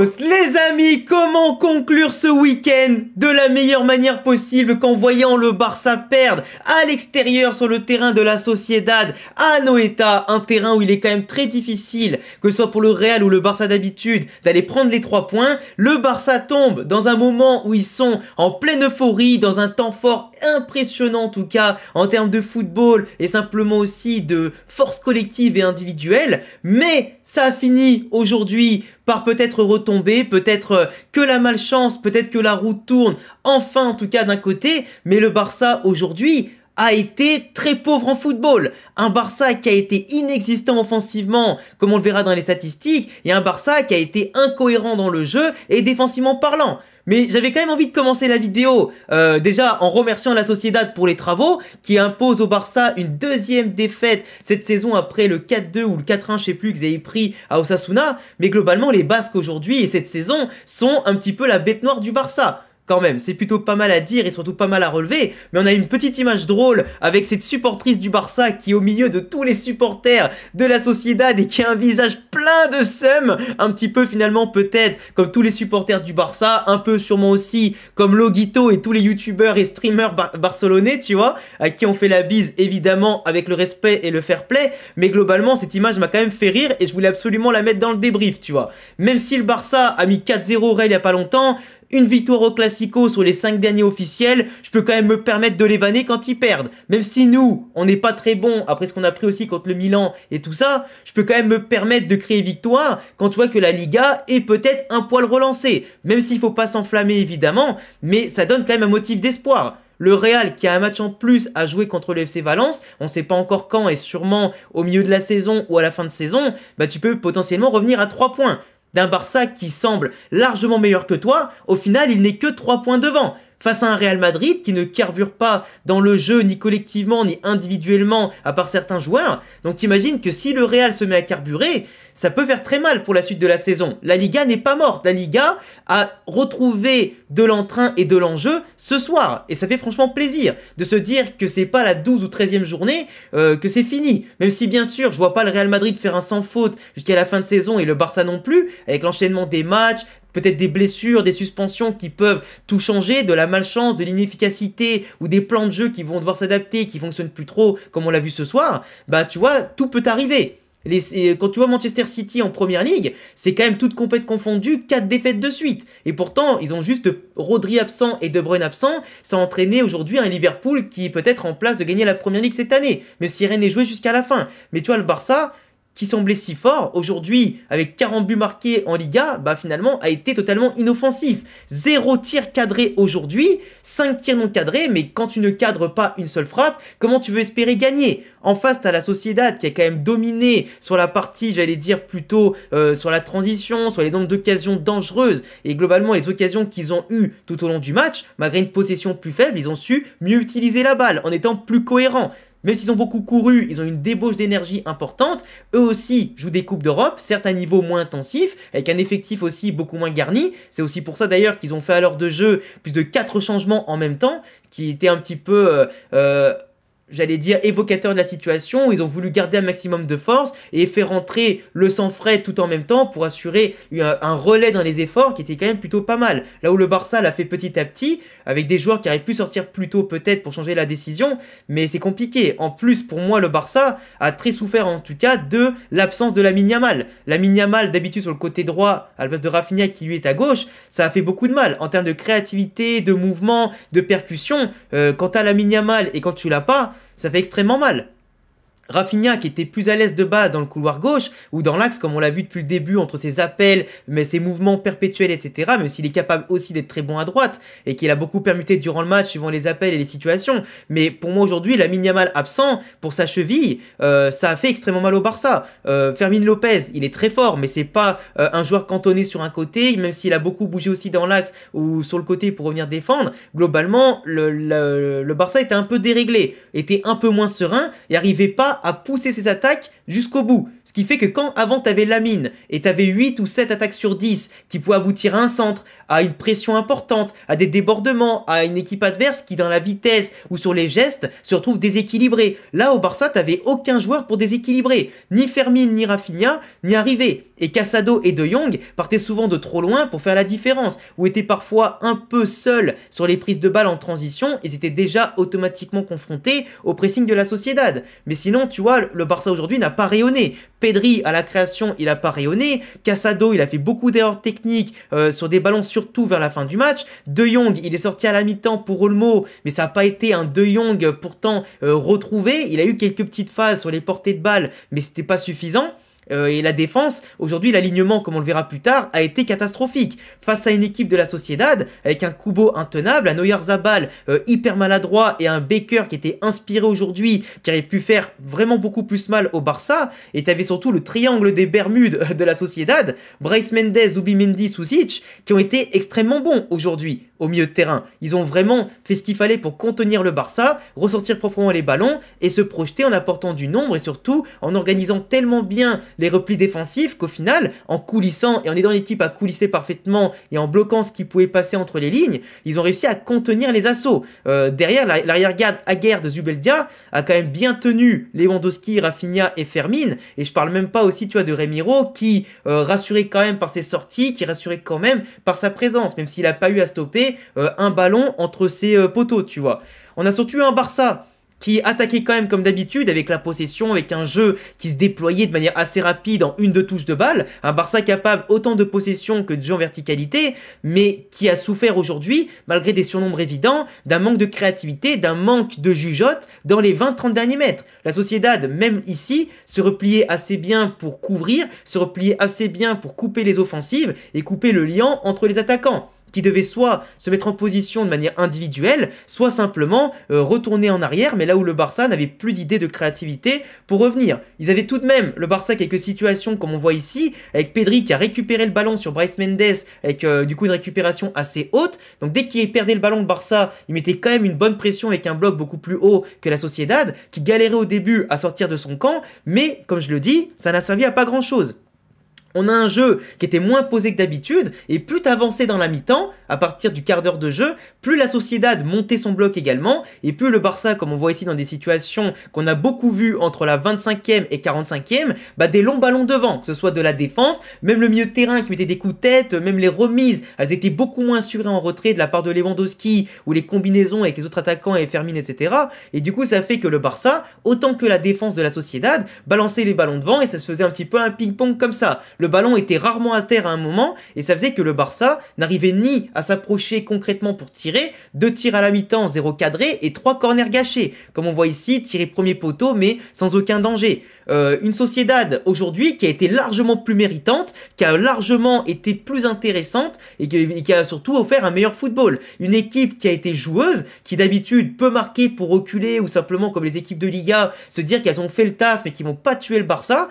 Les amis, comment conclure ce week-end de la meilleure manière possible qu'en voyant le Barça perdre à l'extérieur sur le terrain de la Sociedad à Anoeta, un terrain où il est quand même très difficile, que ce soit pour le Real ou le Barça d'habitude, d'aller prendre les 3 points. Le Barça tombe dans un moment où ils sont en pleine euphorie, dans un temps fort impressionnant en tout cas en termes de football et simplement aussi de force collective et individuelle, mais ça a fini aujourd'hui par peut-être retomber, peut-être que la malchance, peut-être que la roue tourne, enfin en tout cas d'un côté, mais le Barça aujourd'hui a été très pauvre en football. Un Barça qui a été inexistant offensivement, comme on le verra dans les statistiques, et un Barça qui a été incohérent dans le jeu et défensivement parlant. Mais j'avais quand même envie de commencer la vidéo déjà en remerciant la Sociedad pour les travaux qui impose au Barça une deuxième défaite cette saison après le 4-2 ou le 4-1 je sais plus qu'ils avaient pris à Osasuna. Mais globalement les Basques aujourd'hui et cette saison sont un petit peu la bête noire du Barça. Quand même, c'est plutôt pas mal à dire et surtout pas mal à relever, mais on a une petite image drôle avec cette supportrice du Barça qui est au milieu de tous les supporters de la Sociedad et qui a un visage plein de seum, un petit peu finalement peut-être comme tous les supporters du Barça, un peu sûrement aussi comme Loguito et tous les youtubeurs et streamers barcelonais, tu vois, à qui on fait la bise évidemment avec le respect et le fair play, mais globalement cette image m'a quand même fait rire et je voulais absolument la mettre dans le débrief, tu vois. Même si le Barça a mis 4-0 au Real il y a pas longtemps, une victoire au Classico sur les 5 derniers officiels, je peux quand même me permettre de les vanner quand ils perdent. Même si nous, on n'est pas très bons après ce qu'on a pris aussi contre le Milan et tout ça, je peux quand même me permettre de créer victoire quand tu vois que la Liga est peut-être un poil relancée. Même s'il ne faut pas s'enflammer évidemment, mais ça donne quand même un motif d'espoir. Le Real qui a un match en plus à jouer contre le FC Valence, on ne sait pas encore quand et sûrement au milieu de la saison ou à la fin de saison, bah tu peux potentiellement revenir à 3 points. D'un Barça qui semble largement meilleur que toi, au final il n'est que 3 points devant. Face à un Real Madrid qui ne carbure pas dans le jeu ni collectivement ni individuellement à part certains joueurs. Donc t'imagines que si le Real se met à carburer, ça peut faire très mal pour la suite de la saison. La Liga n'est pas morte, la Liga a retrouvé de l'entrain et de l'enjeu ce soir. Et ça fait franchement plaisir de se dire que c'est pas la 12 ou 13e journée que c'est fini. Même si bien sûr je vois pas le Real Madrid faire un sans faute jusqu'à la fin de saison et le Barça non plus, avec l'enchaînement des matchs, peut-être des blessures, des suspensions qui peuvent tout changer, de la malchance, de l'inefficacité ou des plans de jeu qui vont devoir s'adapter, qui fonctionnent plus trop comme on l'a vu ce soir, bah tu vois, tout peut arriver. Quand tu vois Manchester City en première ligue, c'est quand même toute compète confondue, 4 défaites de suite. Et pourtant, ils ont juste Rodri absent et De Bruyne absent. Ça a entraîné aujourd'hui un Liverpool qui est peut-être en place de gagner la première ligue cette année, même si rien n'est joué jusqu'à la fin. Mais tu vois, le Barça, qui semblait si fort, aujourd'hui, avec 40 buts marqués en Liga, bah finalement, a été totalement inoffensif. 0 tir cadré aujourd'hui, 5 tirs non cadrés, mais quand tu ne cadres pas une seule frappe, comment tu veux espérer gagner? En face, tu as la Sociedad qui a quand même dominé sur la partie, j'allais dire plutôt sur la transition, sur les nombres d'occasions dangereuses, et globalement, les occasions qu'ils ont eues tout au long du match, malgré une possession plus faible, ils ont su mieux utiliser la balle, en étant plus cohérents. Même s'ils ont beaucoup couru, ils ont une débauche d'énergie importante. Eux aussi jouent des Coupes d'Europe, certes à un niveau moins intensif, avec un effectif aussi beaucoup moins garni. C'est aussi pour ça d'ailleurs qu'ils ont fait à l'heure de jeu plus de 4 changements en même temps, qui étaient un petit peu... j'allais dire évocateur de la situation, où ils ont voulu garder un maximum de force et faire rentrer le sang frais tout en même temps pour assurer un relais dans les efforts qui était quand même plutôt pas mal. Là où le Barça l'a fait petit à petit, avec des joueurs qui auraient pu sortir plus tôt peut-être pour changer la décision, mais c'est compliqué. En plus, pour moi, le Barça a très souffert en tout cas de l'absence de Lamine Yamal. Lamine Yamal, d'habitude sur le côté droit, à la place de Rafinha qui lui est à gauche, ça a fait beaucoup de mal en termes de créativité, de mouvement, de percussion. Quand tu as Lamine Yamal et quand tu l'as pas, ça fait extrêmement mal. Rafinha qui était plus à l'aise de base dans le couloir gauche ou dans l'axe comme on l'a vu depuis le début entre ses appels, mais ses mouvements perpétuels etc. Même s'il est capable aussi d'être très bon à droite et qu'il a beaucoup permuté durant le match suivant les appels et les situations. Mais pour moi aujourd'hui, Lamine Yamal absent pour sa cheville, ça a fait extrêmement mal au Barça. Fermin Lopez, il est très fort mais c'est pas un joueur cantonné sur un côté, même s'il a beaucoup bougé aussi dans l'axe ou sur le côté pour revenir défendre. Globalement, le Barça était un peu déréglé, était un peu moins serein et arrivait pas à pousser ses attaques jusqu'au bout. Ce qui fait que quand avant tu avais Lamine et tu avais 8 ou 7 attaques sur 10 qui pouvaient aboutir à un centre, à une pression importante, à des débordements, à une équipe adverse qui dans la vitesse ou sur les gestes se retrouve déséquilibrée. Là au Barça, tu n'avais aucun joueur pour déséquilibrer. Ni Fermin ni Rafinha n'y arrivaient. Et Casado et De Jong partaient souvent de trop loin pour faire la différence, ou étaient parfois un peu seuls sur les prises de balles en transition, ils étaient déjà automatiquement confrontés au pressing de la Sociedad. Mais sinon, tu vois, le Barça aujourd'hui n'a pas rayonné. Pedri, à la création, il n'a pas rayonné. Casado, il a fait beaucoup d'erreurs techniques sur des ballons, surtout vers la fin du match. De Jong, il est sorti à la mi-temps pour Olmo, mais ça n'a pas été un De Jong pourtant retrouvé. Il a eu quelques petites phases sur les portées de balles, mais c'était pas suffisant. Et la défense, aujourd'hui l'alignement comme on le verra plus tard a été catastrophique face à une équipe de la Sociedad avec un Kubo intenable, un Oyarzabal hyper maladroit et un Baker qui était inspiré aujourd'hui, qui avait pu faire vraiment beaucoup plus mal au Barça. Et tu avais surtout le triangle des Bermudes de la Sociedad, Brais Mendes, Zubimendi, Susic, qui ont été extrêmement bons aujourd'hui au milieu de terrain. Ils ont vraiment fait ce qu'il fallait pour contenir le Barça, ressortir proprement les ballons et se projeter en apportant du nombre et surtout en organisant tellement bien les replis défensifs qu'au final, en coulissant et en aidant l'équipe à coulisser parfaitement et en bloquant ce qui pouvait passer entre les lignes, ils ont réussi à contenir les assauts. Derrière, l'arrière-garde aguerre de Zubeldia a quand même bien tenu Lewandowski, Rafinha et Fermin. Et je parle même pas aussi, tu vois, de Remiro qui rassurait quand même par ses sorties, qui rassurait quand même par sa présence, même s'il n'a pas eu à stopper un ballon entre ses poteaux, tu vois. On a surtout eu un Barça qui attaquait quand même comme d'habitude avec la possession, avec un jeu qui se déployait de manière assez rapide en 1-2 touches de balle. Un Barça capable autant de possession que de jeu en verticalité, mais qui a souffert aujourd'hui, malgré des surnombres évidents, d'un manque de créativité, d'un manque de jugeote dans les 20-30 derniers mètres. La Sociedad, même ici, se repliait assez bien pour couvrir, se repliait assez bien pour couper les offensives et couper le lien entre les attaquants, qui devaient soit se mettre en position de manière individuelle, soit simplement retourner en arrière, mais là où le Barça n'avait plus d'idée de créativité pour revenir. Ils avaient tout de même, le Barça, quelques situations comme on voit ici, avec Pedri qui a récupéré le ballon sur Brais Mendes, avec du coup une récupération assez haute. Donc dès qu'il perdait le ballon, le Barça, il mettait quand même une bonne pression avec un bloc beaucoup plus haut que la Sociedad, qui galérait au début à sortir de son camp, mais comme je le dis, ça n'a servi à pas grand chose. On a un jeu qui était moins posé que d'habitude, et plus t'avançais dans la mi-temps, à partir du quart d'heure de jeu, plus la Sociedad montait son bloc également, et plus le Barça, comme on voit ici dans des situations qu'on a beaucoup vues entre la 25e et 45e, des longs ballons devant, que ce soit de la défense, même le milieu de terrain qui mettait des coups de tête, même les remises, elles étaient beaucoup moins assurées en retrait de la part de Lewandowski, ou les combinaisons avec les autres attaquants et Fermin, etc. Et du coup, ça fait que le Barça, autant que la défense de la Sociedad, balançait les ballons devant, et ça se faisait un petit peu un ping-pong comme ça. Le ballon était rarement à terre à un moment et ça faisait que le Barça n'arrivait ni à s'approcher concrètement pour tirer, 2 tirs à la mi-temps, 0 cadré et 3 corners gâchés. Comme on voit ici, tiré premier poteau mais sans aucun danger. Une Sociedad aujourd'hui qui a été largement plus méritante, qui a largement été plus intéressante et qui a surtout offert un meilleur football. Une équipe qui a été joueuse, qui d'habitude peut marquer pour reculer ou simplement comme les équipes de Liga se dire qu'elles ont fait le taf mais qui vont pas tuer le Barça.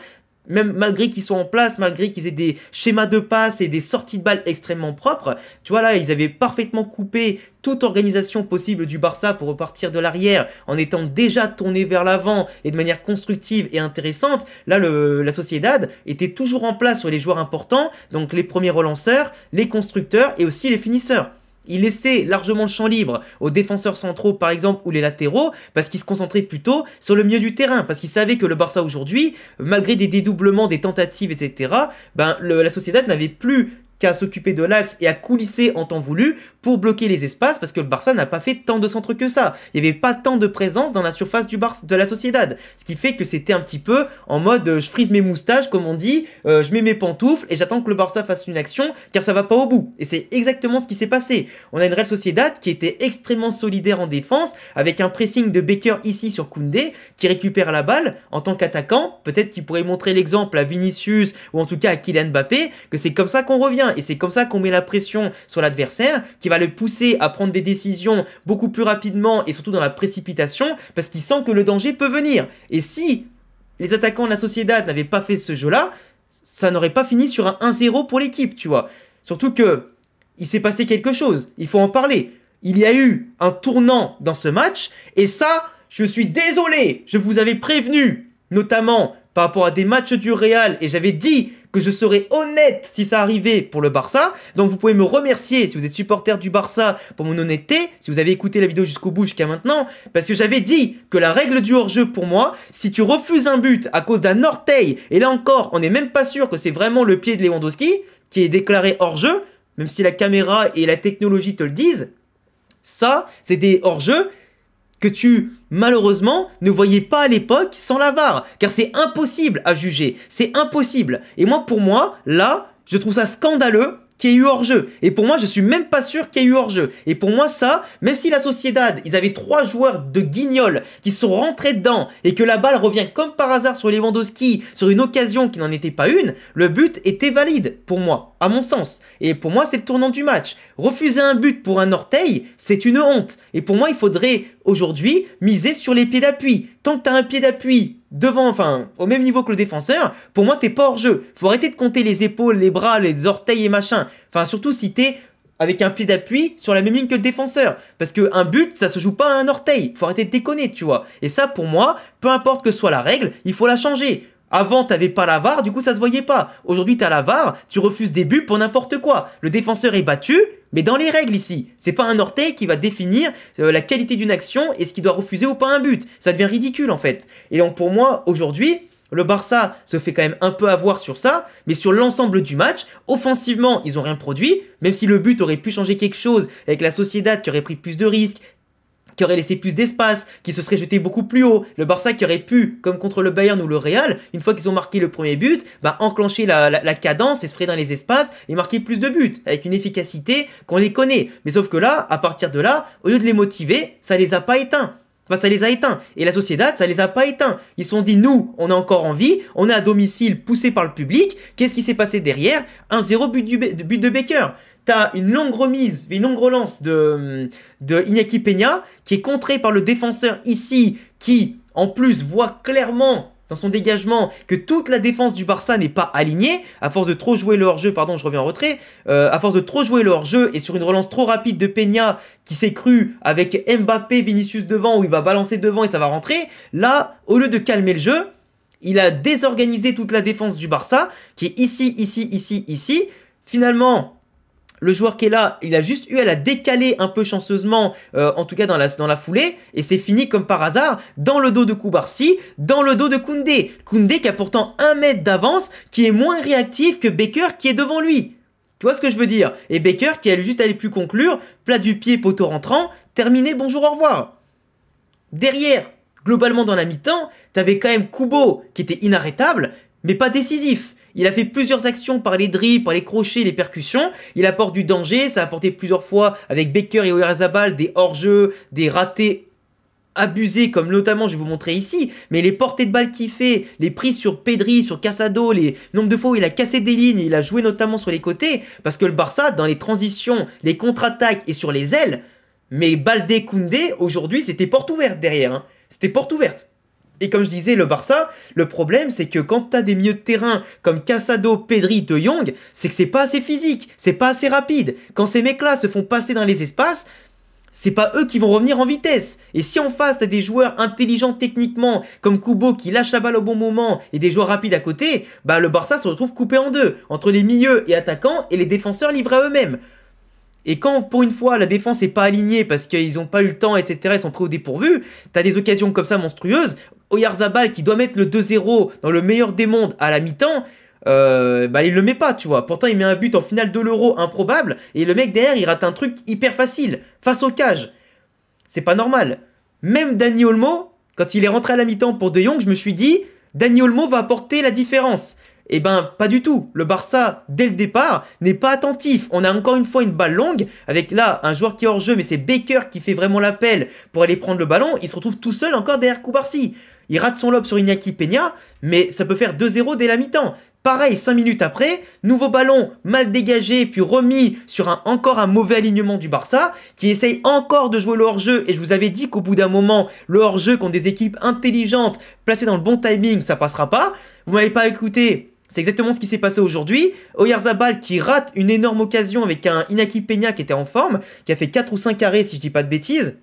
Même malgré qu'ils soient en place, malgré qu'ils aient des schémas de passe et des sorties de balles extrêmement propres, tu vois là, ils avaient parfaitement coupé toute organisation possible du Barça pour repartir de l'arrière en étant déjà tourné vers l'avant et de manière constructive et intéressante. Là, la Sociedad était toujours en place sur les joueurs importants, donc les premiers relanceurs, les constructeurs et aussi les finisseurs. Il laissait largement le champ libre aux défenseurs centraux par exemple ou les latéraux parce qu'ils se concentraient plutôt sur le milieu du terrain, parce qu'ils savaient que le Barça aujourd'hui, malgré des dédoublements, des tentatives, etc., la Sociedad n'avait plus qu'à s'occuper de l'axe et à coulisser en temps voulu pour bloquer les espaces parce que le Barça n'a pas fait tant de centres que ça. Il n'y avait pas tant de présence dans la surface de la Sociedad. Ce qui fait que c'était un petit peu en mode je frise mes moustaches comme on dit, je mets mes pantoufles et j'attends que le Barça fasse une action car ça va pas au bout. Et c'est exactement ce qui s'est passé. On a une Real Sociedad qui était extrêmement solidaire en défense avec un pressing de Baker ici sur Koundé qui récupère la balle en tant qu'attaquant. Peut-être qu'il pourrait montrer l'exemple à Vinicius ou en tout cas à Kylian Mbappé que c'est comme ça qu'on revient. Et c'est comme ça qu'on met la pression sur l'adversaire, qui va le pousser à prendre des décisions beaucoup plus rapidement et surtout dans la précipitation, parce qu'il sent que le danger peut venir. Et si les attaquants de la Sociedad n'avaient pas fait ce jeu-là, ça n'aurait pas fini sur un 1-0 pour l'équipe, tu vois. Surtout que il s'est passé quelque chose, il faut en parler. Il y a eu un tournant dans ce match, et ça, je suis désolé, je vous avais prévenu. notamment par rapport à des matchs du Real, et j'avais dit que je serais honnête si ça arrivait pour le Barça. Donc vous pouvez me remercier si vous êtes supporter du Barça pour mon honnêteté, si vous avez écouté la vidéo jusqu'au bout jusqu'à maintenant, parce que j'avais dit que la règle du hors-jeu pour moi, si tu refuses un but à cause d'un orteil, et là encore, on n'est même pas sûr que c'est vraiment le pied de Lewandowski qui est déclaré hors-jeu, même si la caméra et la technologie te le disent, ça, c'est des hors-jeu que tu, malheureusement, ne voyais pas à l'époque sans la VAR. Car c'est impossible à juger. C'est impossible. Et moi, pour moi, là, je trouve ça scandaleux qu'il y ait eu hors-jeu. Et pour moi, je suis même pas sûr qu'il y ait eu hors-jeu. Et pour moi, ça, même si la Sociedad, ils avaient 3 joueurs de guignol qui sont rentrés dedans et que la balle revient comme par hasard sur Lewandowski, sur une occasion qui n'en était pas une, le but était valide pour moi, à mon sens. Et pour moi, c'est le tournant du match. Refuser un but pour un orteil, c'est une honte. Et pour moi, il faudrait aujourd'hui miser sur les pieds d'appui. Tant que tu as un pied d'appui devant, enfin, au même niveau que le défenseur, pour moi, t'es pas hors jeu. Faut arrêter de compter les épaules, les bras, les orteils et machin. Enfin, surtout si t'es avec un pied d'appui sur la même ligne que le défenseur. Parce qu'un but, ça se joue pas à un orteil. Faut arrêter de déconner, tu vois. Et ça, pour moi, peu importe que soit la règle, il faut la changer. Avant, t'avais pas la VAR, du coup, ça se voyait pas. Aujourd'hui, t'as la VAR, tu refuses des buts pour n'importe quoi. Le défenseur est battu, mais dans les règles ici. C'est pas un orteil qui va définir la qualité d'une action et ce qu'il doit refuser ou pas un but. Ça devient ridicule, en fait. Et donc, pour moi, aujourd'hui, le Barça se fait quand même un peu avoir sur ça, mais sur l'ensemble du match, offensivement, ils ont rien produit, même si le but aurait pu changer quelque chose avec la Sociedad qui aurait pris plus de risques, qui aurait laissé plus d'espace, qui se serait jeté beaucoup plus haut. Le Barça qui aurait pu, comme contre le Bayern ou le Real, une fois qu'ils ont marqué le premier but, bah enclencher la cadence et se frayer dans les espaces et marquer plus de buts, avec une efficacité qu'on les connaît. Mais sauf que là, à partir de là, au lieu de les motiver, ça les a pas éteints. Enfin, ça les a éteints. Et la Sociedad, ça les a pas éteints. Ils se sont dit, nous, on est encore en vie, on est à domicile, poussé par le public. Qu'est-ce qui s'est passé derrière? 1-0 but de Becker. T'as une longue remise, une longue relance de Iñaki Peña qui est contrée par le défenseur ici, qui en plus voit clairement dans son dégagement que toute la défense du Barça n'est pas alignée, à force de trop jouer le hors-jeu, pardon, je reviens en retrait, à force de trop jouer le hors-jeu et sur une relance trop rapide de Peña qui s'est cru avec Mbappé, Vinicius devant, où il va balancer devant et ça va rentrer, là, au lieu de calmer le jeu, il a désorganisé toute la défense du Barça, qui est ici, ici, ici, ici. Finalement, le joueur qui est là, il a juste eu à la décaler un peu chanceusement, en tout cas dans la foulée, et c'est fini comme par hasard, dans le dos de Koubarsi, dans le dos de Koundé. Koundé qui a pourtant 1 mètre d'avance, qui est moins réactif que Becker qui est devant lui. Tu vois ce que je veux dire? Et Becker qui a juste allé pu conclure, plat du pied, poteau rentrant, terminé, bonjour, au revoir. Derrière, globalement dans la mi-temps, t'avais quand même Kubo qui était inarrêtable, mais pas décisif. Il a fait plusieurs actions par les dribbles, par les crochets, les percussions. Il apporte du danger. Ça a apporté plusieurs fois avec Becker et Oyarzabal des hors-jeu, des ratés abusés, comme notamment, je vais vous montrer ici. Mais les portées de balles qu'il fait, les prises sur Pedri, sur Casado, les nombres de fois où il a cassé des lignes, il a joué notamment sur les côtés. Parce que le Barça, dans les transitions, les contre-attaques et sur les ailes, mais Baldé, Koundé, aujourd'hui, c'était porte ouverte derrière. Hein. C'était porte ouverte. Et comme je disais, le Barça, le problème, c'est que quand tu as des milieux de terrain comme Casado, Pedri, De Jong, c'est que c'est pas assez physique, c'est pas assez rapide. Quand ces mecs-là se font passer dans les espaces, c'est pas eux qui vont revenir en vitesse. Et si en face, tu as des joueurs intelligents techniquement, comme Kubo qui lâche la balle au bon moment, et des joueurs rapides à côté, bah le Barça se retrouve coupé en deux, entre les milieux et attaquants, et les défenseurs livrés à eux-mêmes. Et quand, pour une fois, la défense n'est pas alignée parce qu'ils n'ont pas eu le temps, etc., ils sont pris au dépourvu, t'as des occasions comme ça monstrueuses. Oyarzabal qui doit mettre le 2-0 dans le meilleur des mondes à la mi-temps, bah il le met pas, tu vois. Pourtant, il met un but en finale de l'Euro improbable, et le mec derrière, il rate un truc hyper facile, face au cage. C'est pas normal. Même Dani Olmo, quand il est rentré à la mi-temps pour De Jong, je me suis dit, Dani Olmo va apporter la différence. Eh ben, pas du tout. Le Barça, dès le départ, n'est pas attentif. On a encore une fois une balle longue, avec là, un joueur qui est hors jeu, mais c'est Becker qui fait vraiment l'appel pour aller prendre le ballon. Il se retrouve tout seul encore derrière Koubarsi. Il rate son lob sur Iñaki Peña, mais ça peut faire 2-0 dès la mi-temps. Pareil, 5 minutes après, nouveau ballon mal dégagé, puis remis sur encore un mauvais alignement du Barça, qui essaye encore de jouer le hors-jeu. Et je vous avais dit qu'au bout d'un moment, le hors-jeu contre des équipes intelligentes, placées dans le bon timing, ça passera pas. Vous m'avez pas écouté. C'est exactement ce qui s'est passé aujourd'hui. Oyarzabal qui rate une énorme occasion avec un Iñaki Peña qui était en forme, qui a fait 4 ou 5 arrêts si je dis pas de bêtises.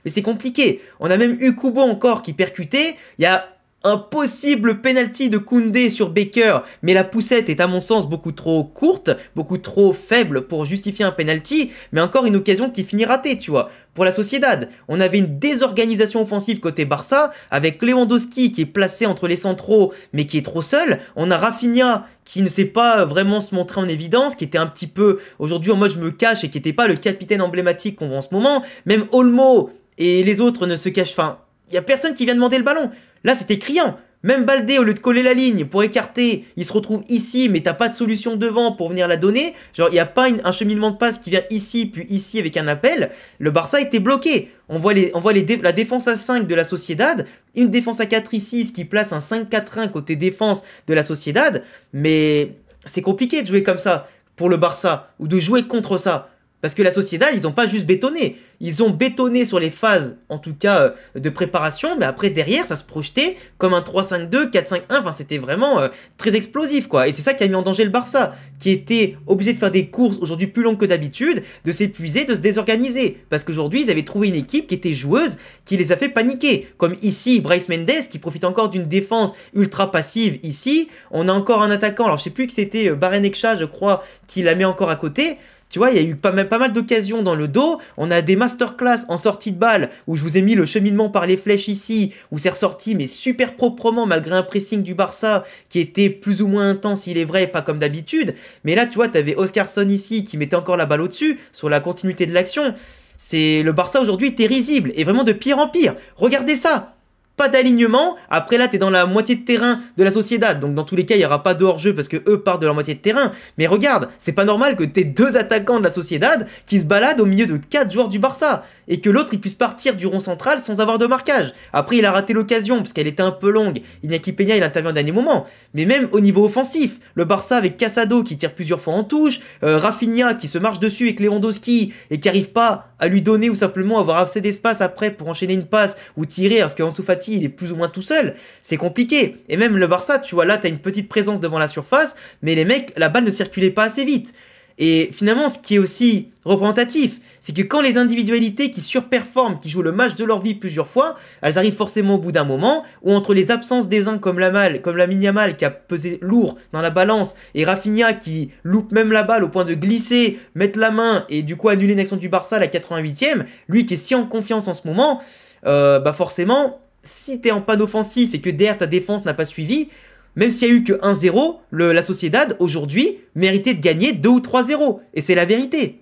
Mais c'est compliqué. On a même eu Kubo encore qui percutait. Il y a un possible penalty de Koundé sur Baker, mais la poussette est à mon sens beaucoup trop courte, beaucoup trop faible pour justifier un penalty, mais encore une occasion qui finit ratée, tu vois. Pour la Sociedad, on avait une désorganisation offensive côté Barça, avec Lewandowski qui est placé entre les centraux, mais qui est trop seul. On a Rafinha qui ne sait pas vraiment se montrer en évidence, qui était un petit peu aujourd'hui en mode je me cache et qui n'était pas le capitaine emblématique qu'on voit en ce moment. Même Olmo et les autres ne se cachent, enfin, il n'y a personne qui vient demander le ballon. Là, c'était criant. Même Baldé, au lieu de coller la ligne pour écarter, il se retrouve ici, mais t'as pas de solution devant pour venir la donner. Genre, il n'y a pas un cheminement de passe qui vient ici, puis ici avec un appel. Le Barça était bloqué. On voit la défense à 5 de la Sociedad, une défense à 4 ici, ce qui place un 5-4-1 côté défense de la Sociedad. Mais c'est compliqué de jouer comme ça pour le Barça, ou de jouer contre ça. Parce que la Sociedad, ils n'ont pas juste bétonné. Ils ont bétonné sur les phases, en tout cas, de préparation. Mais après, derrière, ça se projetait comme un 3-5-2, 4-5-1. Enfin, c'était vraiment très explosif, quoi. Et c'est ça qui a mis en danger le Barça, qui était obligé de faire des courses aujourd'hui plus longues que d'habitude, de s'épuiser, de se désorganiser. Parce qu'aujourd'hui, ils avaient trouvé une équipe qui était joueuse, qui les a fait paniquer. Comme ici, Brais Mendes, qui profite encore d'une défense ultra passive. Ici, on a encore un attaquant. Alors, je sais plus que c'était Barenekcha, je crois, qui la met encore à côté. Tu vois, il y a eu pas mal d'occasions dans le dos. On a des masterclass en sortie de balle où je vous ai mis le cheminement par les flèches ici, où c'est ressorti mais super proprement malgré un pressing du Barça qui était plus ou moins intense, il est vrai, pas comme d'habitude. Mais là, tu vois, t'avais Oscarson ici qui mettait encore la balle au-dessus sur la continuité de l'action. C'est le Barça aujourd'hui était risible et vraiment de pire en pire. Regardez ça! Pas d'alignement, après là t'es dans la moitié de terrain de la Sociedad, donc dans tous les cas il n'y aura pas de hors-jeu parce que eux partent de la moitié de terrain, mais regarde, c'est pas normal que t'aies deux attaquants de la Sociedad qui se baladent au milieu de 4 joueurs du Barça, et que l'autre il puisse partir du rond central sans avoir de marquage. Après il a raté l'occasion parce qu'elle était un peu longue, Iñaki Peña il intervient au dernier moment, mais même au niveau offensif, le Barça avec Casado qui tire plusieurs fois en touche, Rafinha qui se marche dessus avec Lewandowski et qui arrive pas à lui donner ou simplement avoir assez d'espace après pour enchaîner une passe ou tirer parce qu'Ansu Fati il est plus ou moins tout seul, c'est compliqué. Et même le Barça, tu vois là t'as une petite présence devant la surface, mais les mecs, la balle ne circulait pas assez vite. Et finalement ce qui est aussi représentatif, c'est que quand les individualités qui surperforment, qui jouent le match de leur vie plusieurs fois, elles arrivent forcément au bout d'un moment, ou entre les absences des uns comme Lamine Yamal qui a pesé lourd dans la balance, et Rafinha qui loupe même la balle au point de glisser, mettre la main, et du coup annuler une action du Barça à la 88e, lui qui est si en confiance en ce moment, bah forcément, si t'es en panne offensif et que derrière ta défense n'a pas suivi, même s'il y a eu que 1-0, la Sociedad aujourd'hui méritait de gagner 2 ou 3-0, et c'est la vérité.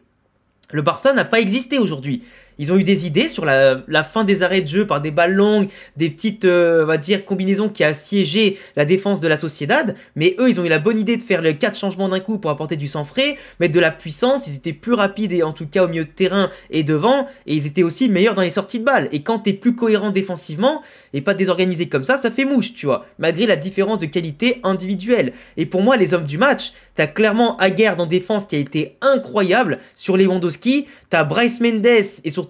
Le Barça n'a pas existé aujourd'hui. Ils ont eu des idées sur la fin des arrêts de jeu par des balles longues, des petites, on va dire, combinaisons qui a assiégé la défense de la Sociedad. Mais eux, ils ont eu la bonne idée de faire les 4 changements d'un coup pour apporter du sang frais, mettre de la puissance. Ils étaient plus rapides, et en tout cas au milieu de terrain et devant. Et ils étaient aussi meilleurs dans les sorties de balles. Et quand t'es plus cohérent défensivement et pas désorganisé comme ça fait mouche, tu vois. Malgré la différence de qualité individuelle. Et pour moi, les hommes du match, t'as clairement Aguerd en défense qui a été incroyable sur Lewandowski. T'as Brais Mendes et surtout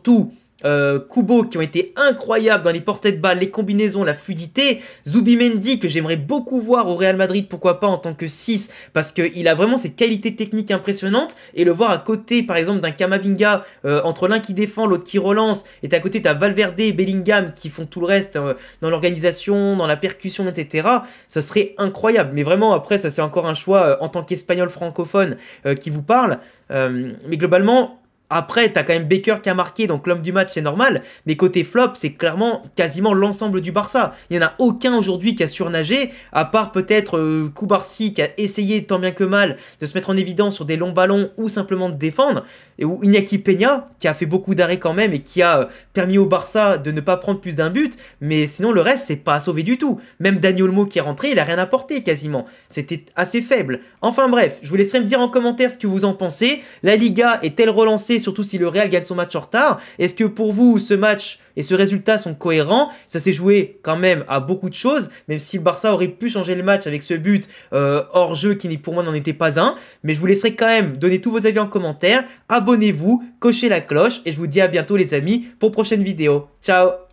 Kubo qui ont été incroyables dans les portées de balles, les combinaisons, la fluidité. Zubimendi que j'aimerais beaucoup voir au Real Madrid, pourquoi pas en tant que 6, parce qu'il a vraiment ces qualités techniques impressionnantes, et le voir à côté par exemple d'un Camavinga, entre l'un qui défend, l'autre qui relance, et à côté t'as Valverde et Bellingham qui font tout le reste dans l'organisation, dans la percussion, etc. Ça serait incroyable, mais vraiment après ça c'est encore un choix en tant qu'Espagnol francophone qui vous parle, mais globalement après, t'as quand même Baker qui a marqué, donc l'homme du match, c'est normal. Mais côté flop, c'est clairement quasiment l'ensemble du Barça. Il n'y en a aucun aujourd'hui qui a surnagé, à part peut-être Koubarsi qui a essayé tant bien que mal de se mettre en évidence sur des longs ballons ou simplement de défendre. Ou Iñaki Peña qui a fait beaucoup d'arrêts quand même et qui a permis au Barça de ne pas prendre plus d'un but. Mais sinon, le reste, c'est pas à sauver du tout. Même Dani Olmo qui est rentré, il a rien apporté quasiment. C'était assez faible. Enfin bref, je vous laisserai me dire en commentaire ce que vous en pensez. La Liga est-elle relancée, surtout si le Real gagne son match en retard? Est-ce que pour vous, ce match et ce résultat sont cohérents? Ça s'est joué quand même à beaucoup de choses, même si le Barça aurait pu changer le match avec ce but hors jeu qui pour moi n'en était pas un. Mais je vous laisserai quand même donner tous vos avis en commentaire. Abonnez-vous, cochez la cloche et je vous dis à bientôt les amis pour prochaine vidéo. Ciao!